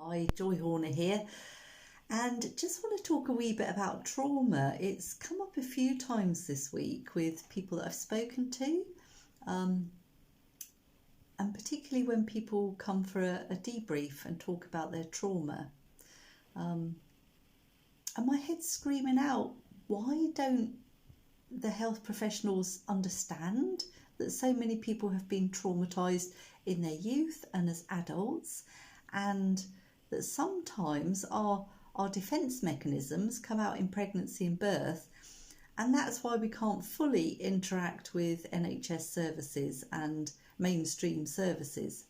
Hi, Joy Horner here, and just want to talk a wee bit about trauma. It's come up a few times this week with people that I've spoken to, and particularly when people come for a debrief and talk about their trauma. And my head's screaming out, why don't the health professionals understand that so many people have been traumatised in their youth and as adults, and that sometimes our defence mechanisms come out in pregnancy and birth, and that's why we can't fully interact with NHS services and mainstream services.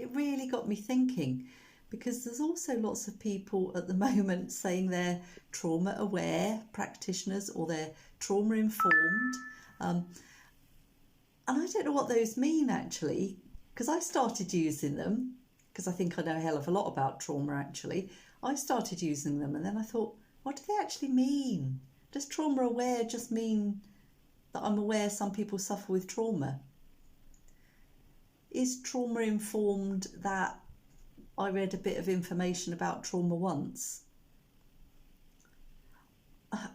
It really got me thinking, because there's also lots of people at the moment saying they're trauma aware practitioners or they're trauma informed, and I don't know what those mean actually, because I started using them because I think I know a hell of a lot about trauma actually. I started using them and then I thought, what do they actually mean? Does trauma aware just mean that I'm aware some people suffer with trauma? Is trauma informed that I read a bit of information about trauma once?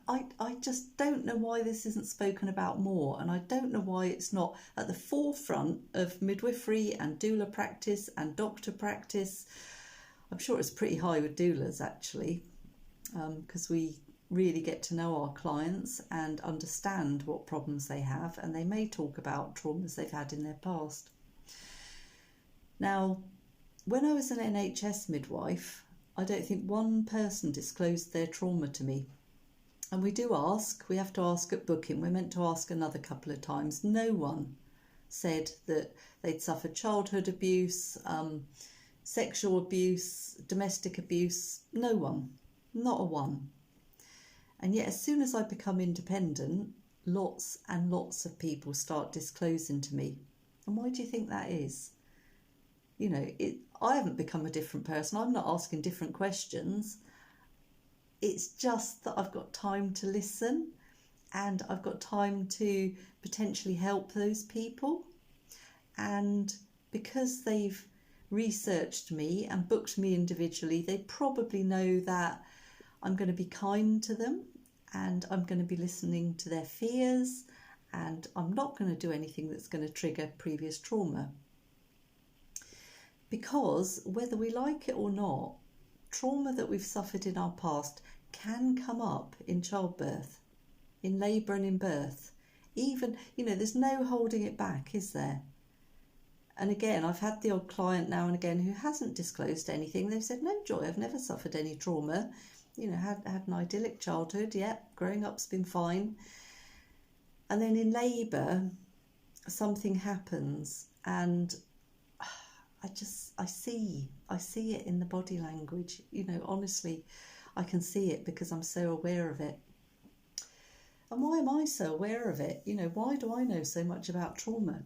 I just don't know why this isn't spoken about more, and I don't know why it's not at the forefront of midwifery and doula practice and doctor practice. I'm sure it's pretty high with doulas actually, because we really get to know our clients and understand what problems they have, and they may talk about traumas they've had in their past. Now, when I was an NHS midwife, I don't think one person disclosed their trauma to me. And we have to ask at booking. We're meant to ask another couple of times. No one said that they'd suffered childhood abuse, sexual abuse, domestic abuse. No one, not a one. And yet as soon as I become independent, lots and lots of people start disclosing to me. And why do you think that is? You know, I haven't become a different person. I'm not asking different questions. It's just that I've got time to listen and I've got time to potentially help those people. And because they've researched me and booked me individually, they probably know that I'm going to be kind to them and I'm going to be listening to their fears, and I'm not going to do anything that's going to trigger previous trauma. Because whether we like it or not, trauma that we've suffered in our past can come up in childbirth, in labour and in birth. Even, there's no holding it back, is there? And again, I've had the odd client now and again who hasn't disclosed anything. They've said, no, Joy, I've never suffered any trauma. Had an idyllic childhood, growing up's been fine. And then in labour, something happens, and I see it in the body language. Honestly, I can see it because I'm so aware of it. And why am I so aware of it? Why do I know so much about trauma?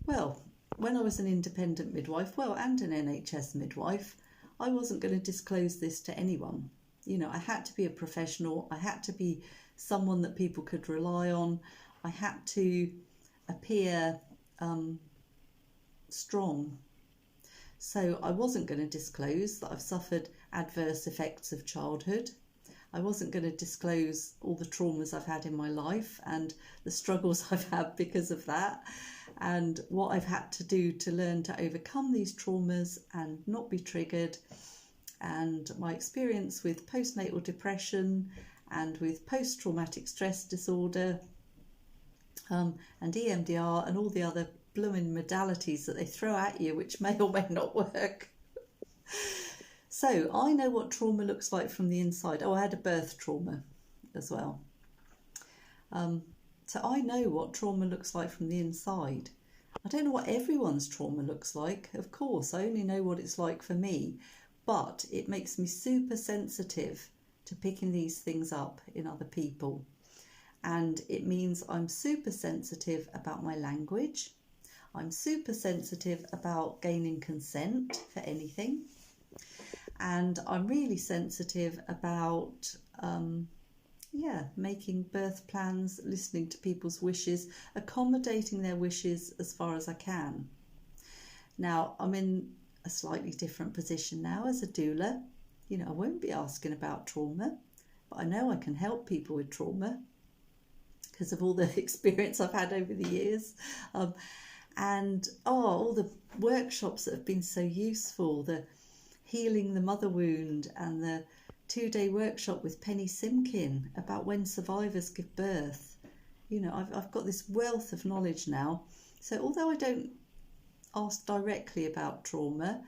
Well, when I was an independent midwife, and an NHS midwife, I wasn't going to disclose this to anyone. I had to be a professional. I had to be someone that people could rely on. I had to appear strong. So I wasn't going to disclose that I've suffered adverse effects of childhood. I wasn't going to disclose all the traumas I've had in my life and the struggles I've had because of that, and what I've had to do to learn to overcome these traumas and not be triggered, and my experience with postnatal depression and with post-traumatic stress disorder, and EMDR and all the other blooming modalities that they throw at you, which may or may not work. So I know what trauma looks like from the inside. I had a birth trauma as well. So I know what trauma looks like from the inside. I don't know what everyone's trauma looks like, of course. I only know what it's like for me. But it makes me super sensitive to picking these things up in other people. And it means I'm super sensitive about my language. I'm super sensitive about gaining consent for anything. And I'm really sensitive about, making birth plans, listening to people's wishes, accommodating their wishes as far as I can. Now, I'm in a slightly different position now as a doula. You know, I won't be asking about trauma, but I know I can help people with trauma because of all the experience I've had over the years. And all the workshops that have been so useful, the Healing the Mother Wound and the 2-day workshop with Penny Simkin about when survivors give birth. You know, I've got this wealth of knowledge now. So although I don't ask directly about trauma,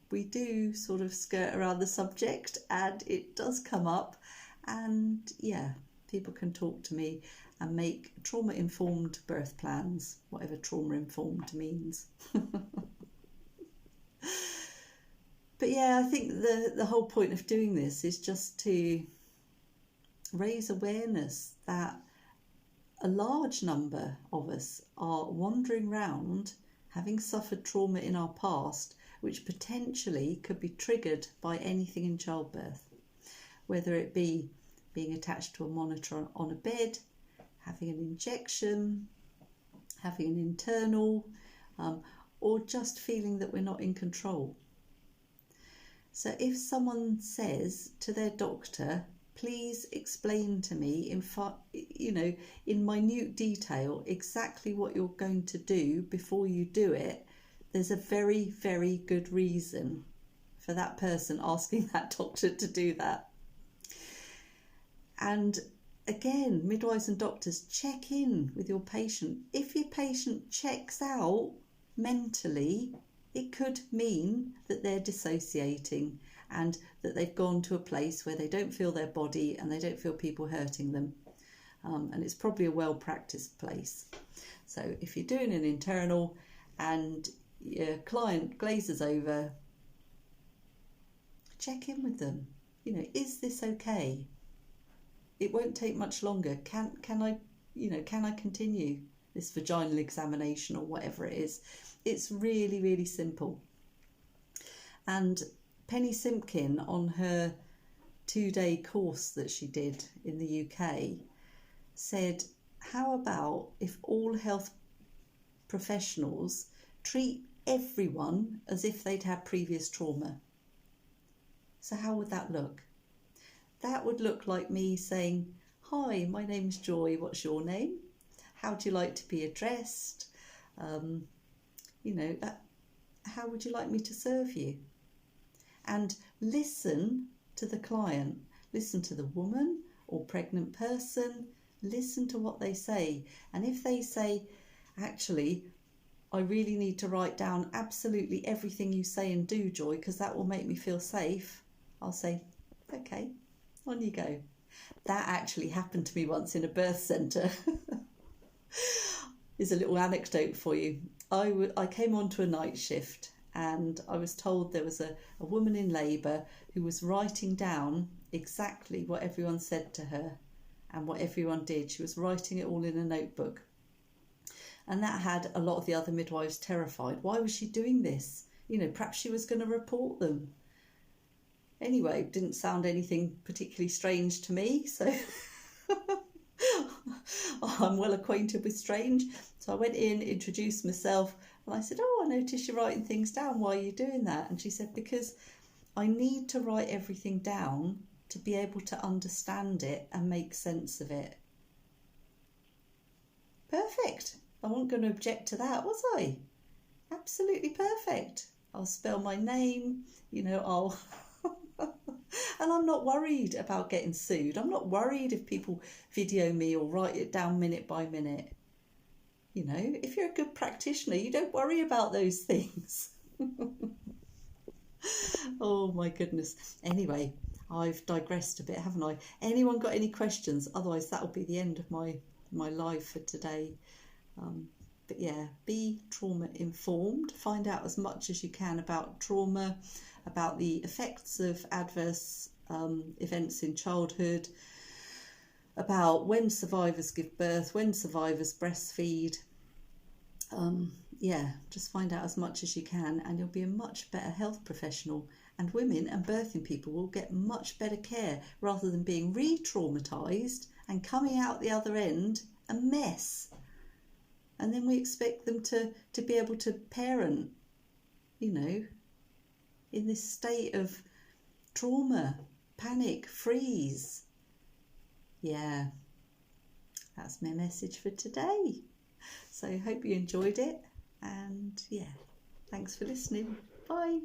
we do sort of skirt around the subject and it does come up. And yeah, people can talk to me and make trauma-informed birth plans, whatever trauma-informed means. But yeah, I think the whole point of doing this is just to raise awareness that a large number of us are wandering around having suffered trauma in our past, which potentially could be triggered by anything in childbirth, whether it be being attached to a monitor on a bed, having an injection, having an internal, or just feeling that we're not in control. So if someone says to their doctor, please explain to me in minute detail exactly what you're going to do before you do it, there's a very, very good reason for that person asking that doctor to do that. And again, midwives and doctors, check in with your patient. If your patient checks out mentally, it could mean that they're dissociating and that they've gone to a place where they don't feel their body and they don't feel people hurting them. And it's probably a well-practiced place. So if you're doing an internal and your client glazes over, check in with them. You know, is this okay? It won't take much longer. Can I continue this vaginal examination or whatever it is? It's really, really simple. And Penny Simkin, on her 2-day course that she did in the UK, said, how about if all health professionals treat everyone as if they'd had previous trauma? So how would that look? That would look like me saying, hi, my name's Joy, what's your name? How do you like to be addressed? How would you like me to serve you? And listen to the client, listen to the woman or pregnant person, listen to what they say. And if they say, actually, I really need to write down absolutely everything you say and do, Joy, because that will make me feel safe, I'll say, okay, on you go. That actually happened to me once in a birth centre. Here's a little anecdote for you. I came onto a night shift and I was told there was a woman in labour who was writing down exactly what everyone said to her and what everyone did. She was writing it all in a notebook. And that had a lot of the other midwives terrified. Why was she doing this? You know, perhaps she was going to report them. Anyway, it didn't sound anything particularly strange to me, so I'm well acquainted with strange. So I went in, introduced myself, and I said, I noticed you're writing things down. Why are you doing that? And she said, because I need to write everything down to be able to understand it and make sense of it. Perfect. I wasn't going to object to that, was I? Absolutely perfect. I'll spell my name, I'll... And I'm not worried about getting sued. I'm not worried if people video me or write it down minute by minute. If you're a good practitioner, you don't worry about those things. Oh my goodness. Anyway, I've digressed a bit, haven't I? Anyone got any questions? Otherwise, that'll be the end of my live for today. But yeah, be trauma informed. Find out as much as you can about trauma, about the effects of adverse events in childhood, about when survivors give birth, when survivors breastfeed. Just find out as much as you can and you'll be a much better health professional, and women and birthing people will get much better care rather than being re-traumatised and coming out the other end a mess. And then we expect them to be able to parent you know, in this state of trauma, panic, freeze. Yeah, that's my message for today. So hope you enjoyed it, and yeah, thanks for listening. Bye.